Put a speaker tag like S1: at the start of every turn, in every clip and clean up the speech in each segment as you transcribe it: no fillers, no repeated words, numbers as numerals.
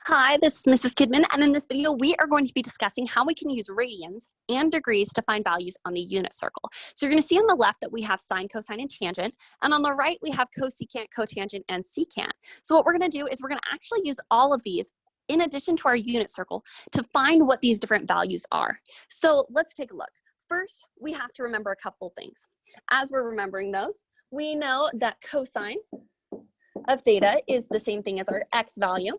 S1: Hi, this is Mrs. Kidman, and in this video, we are going to be discussing how we can use radians and degrees to find values on the unit circle. So you're going to see on the left that we have sine, cosine, and tangent, and on the right, we have cosecant, cotangent, and secant. So what we're going to do is we're going to actually use all of these in addition to our unit circle to find what these different values are. So let's take a look. First, we have to remember a couple things. As we're remembering those, we know that cosine of theta is the same thing as our x value.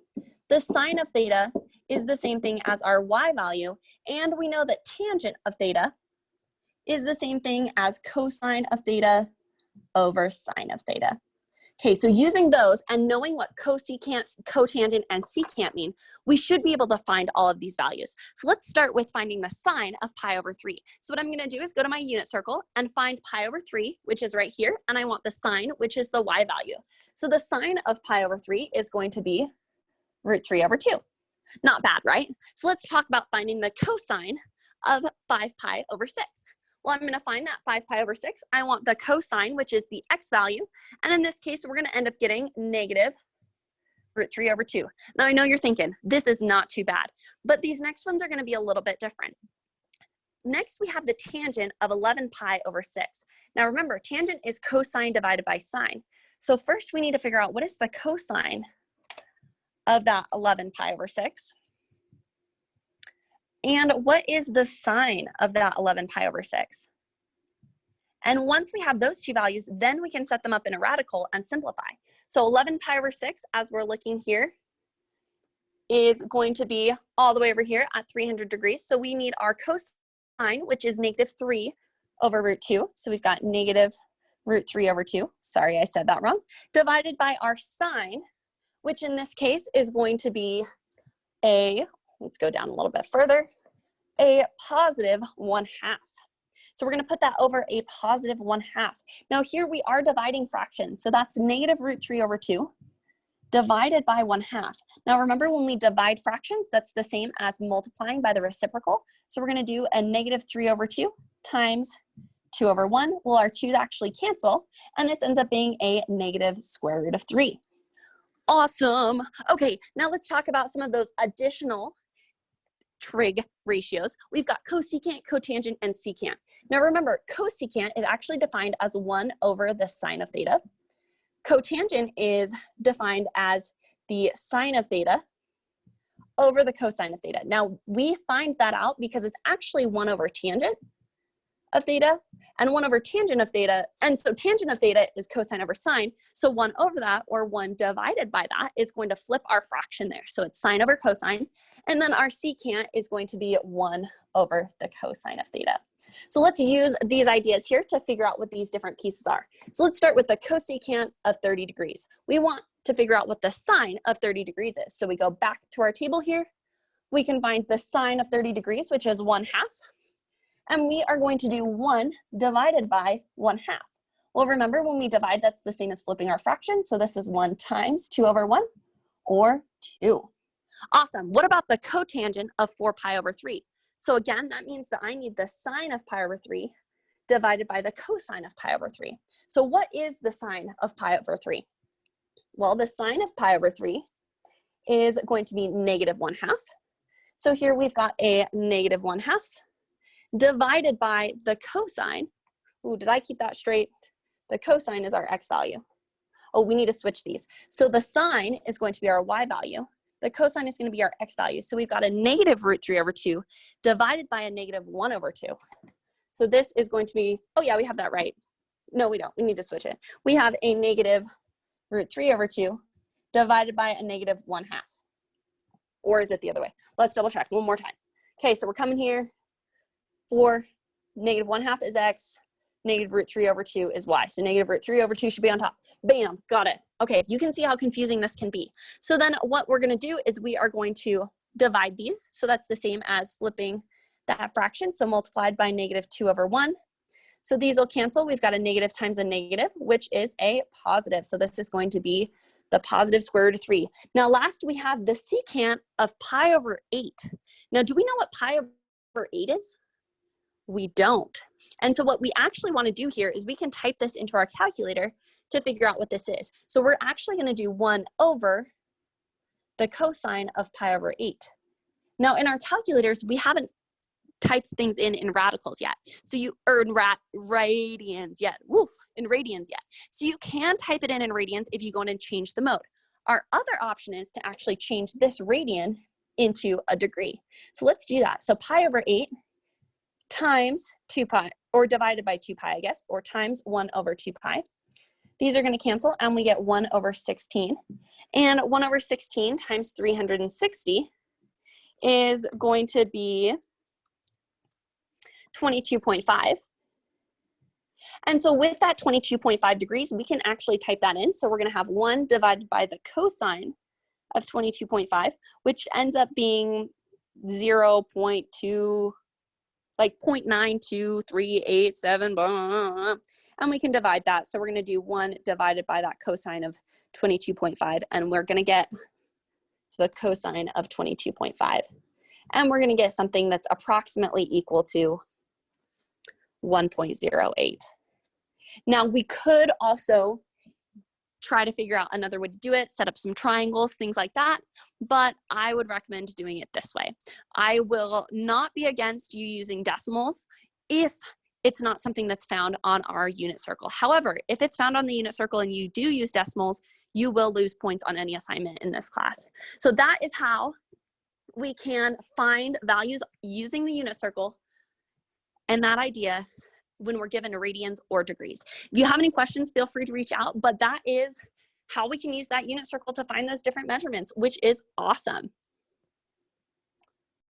S1: The sine of theta is the same thing as our y value, and we know that tangent of theta is the same thing as cosine of theta over sine of theta. Okay, so using those and knowing what cosecant, cotangent, and secant mean, we should be able to find all of these values. So let's start with finding the sine of pi over 3. So what I'm going to do is go to my unit circle and find pi over 3, which is right here, and I want the sine, which is the y value. So the sine of pi over 3 is going to be root 3 over 2. Not bad, right? So let's talk about finding the cosine of 5 pi over 6. Well, I'm going to find that 5 pi over 6. I want the cosine, which is the x value. And in this case, we're going to end up getting negative root 3 over 2. Now, I know you're thinking, this is not too bad. But these next ones are going to be a little bit different. Next, we have the tangent of 11 pi over 6. Now, remember, tangent is cosine divided by sine. So first, we need to figure out what is the cosine of that 11 pi over 6. And what is the sine of that 11 pi over 6? And once we have those two values, then we can set them up in a radical and simplify. So 11 pi over 6, as we're looking here, is going to be all the way over here at 300 degrees. So we need our cosine, which is negative 3 over root 2. So we've got negative root 3 over 2. Sorry, I said that wrong. Divided by our sine, which in this case is going to be let's go down a little bit further, a positive 1/2. So we're going to put that over a positive 1/2. Now here we are dividing fractions. So that's negative root 3 over 2 divided by 1/2. Now remember, when we divide fractions, that's the same as multiplying by the reciprocal. So we're going to do a negative 3 over 2 times 2 over 1. Well, our 2's actually cancel, and this ends up being a negative square root of 3. Awesome. Okay, now let's talk about some of those additional trig ratios. We've got cosecant, cotangent, and secant. Now remember, cosecant is actually defined as 1 over the sine of theta. Cotangent is defined as the sine of theta over the cosine of theta. Now we find that out because it's actually 1 over tangent of theta and 1 over tangent of theta. And so tangent of theta is cosine over sine. So 1 over that, or 1 divided by that, is going to flip our fraction there. So it's sine over cosine. And then our secant is going to be 1 over the cosine of theta. So let's use these ideas here to figure out what these different pieces are. So let's start with the cosecant of 30 degrees. We want to figure out what the sine of 30 degrees is. So we go back to our table here. We can find the sine of 30 degrees, which is 1/2. And we are going to do 1 divided by 1/2. Well, remember, when we divide, that's the same as flipping our fraction. So this is 1 times 2 over 1, or 2. Awesome. What about the cotangent of 4 pi over 3? So again, that means that I need the sine of pi over 3 divided by the cosine of pi over 3. So what is the sine of pi over 3? Well, the sine of pi over 3 is going to be negative 1/2. So here we've got a negative 1/2. Divided by the cosine. Ooh, did I keep that straight? The cosine is our x value. Oh, we need to switch these. So the sine is going to be our y value. The cosine is going to be our x value. So we've got a negative root 3 over 2 divided by a negative 1 over 2. So this is going to be, oh yeah, we have that right. No, we don't. We need to switch it. We have a negative root 3 over 2 divided by a negative 1/2. Or is it the other way? Let's double check one more time. Okay, so we're coming here. 4, negative 1/2 is x, negative root 3 over 2 is y. So negative root 3 over 2 should be on top. Bam, got it. Okay, you can see how confusing this can be. So then what we're gonna do is we are going to divide these. So that's the same as flipping that fraction. So multiplied by negative 2 over 1. So these will cancel. We've got a negative times a negative, which is a positive. So this is going to be the positive square root of 3. Now last we have the secant of pi over 8. Now do we know what pi over 8 is? We don't. And so what we actually want to do here is we can type this into our calculator to figure out what this is. So we're actually going to do 1 over the cosine of pi over 8. Now in our calculators, we haven't typed things in radicals yet. So you, or in radians yet, in radians yet. So you can type it in radians if you go in and change the mode. Our other option is to actually change this radian into a degree. So let's do that. So pi over 8 times 2 pi, or divided by 2 pi, I guess, or times 1 over 2 pi. These are going to cancel, and we get 1 over 16. And 1 over 16 times 360 is going to be 22.5. And so with that 22.5 degrees, we can actually type that in. So we're going to have 1 divided by the cosine of 22.5, which ends up being 0.2, like 0.92387, and we can divide that. So we're going to do 1 divided by that cosine of 22.5, and we're going to get the cosine of 22.5. And we're going to get something that's approximately equal to 1.08. Now we could also try to figure out another way to do it, set up some triangles, things like that, but I would recommend doing it this way. I will not be against you using decimals if it's not something that's found on our unit circle. However, if it's found on the unit circle and you do use decimals, you will lose points on any assignment in this class. So that is how we can find values using the unit circle and that idea when we're given radians or degrees. If you have any questions, feel free to reach out, but that is how we can use that unit circle to find those different measurements, which is awesome.